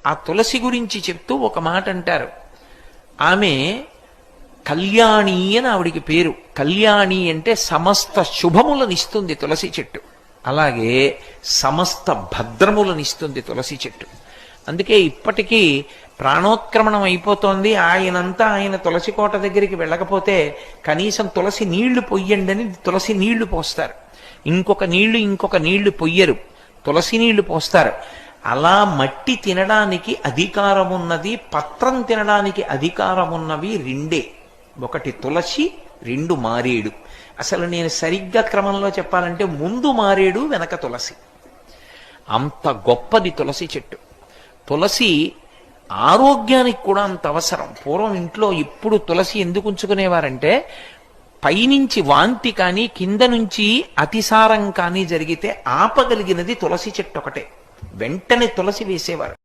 ఆ తులసి గురించి చెప్తూ ఒక మాట అంటారు. ఆమె కళ్యాణి అని ఆవిడికి పేరు. కళ్యాణి అంటే సమస్త శుభములనిస్తుంది తులసి చెట్టు. అలాగే సమస్త భద్రములనిస్తుంది తులసి చెట్టు. అందుకే ఇప్పటికీ ప్రాణోత్క్రమణం అయిపోతోంది, ఆయనంతా ఆయన తులసి కోట దగ్గరికి వెళ్ళకపోతే కనీసం తులసి నీళ్లు పొయ్యండి అని తులసి నీళ్లు పోస్తారు. ఇంకొక నీళ్లు పొయ్యరు, తులసి నీళ్లు పోస్తారు. అలా మట్టి తినడానికి అధికారం ఉన్నది, పత్రం తినడానికి అధికారం ఉన్నవి రెండే. ఒకటి తులసి, రెండు మారేడు. అసలు నేను సరిగ్గా క్రమంలో చెప్పాలంటే ముందు మారేడు, వెనక తులసి. అంత గొప్పది తులసి చెట్టు. తులసి ఆరోగ్యానికి కూడా అంత అవసరం. పూర్వం ఇంట్లో ఇప్పుడు తులసి ఎందుకు ఉంచుకునేవారంటే, పైనుంచి వాంతి కానీ కింద నుంచి అతిసారం కానీ జరిగితే ఆపగలిగినది తులసి చెట్టు ఒకటే. వెంటనే తులసి వేసేవారు.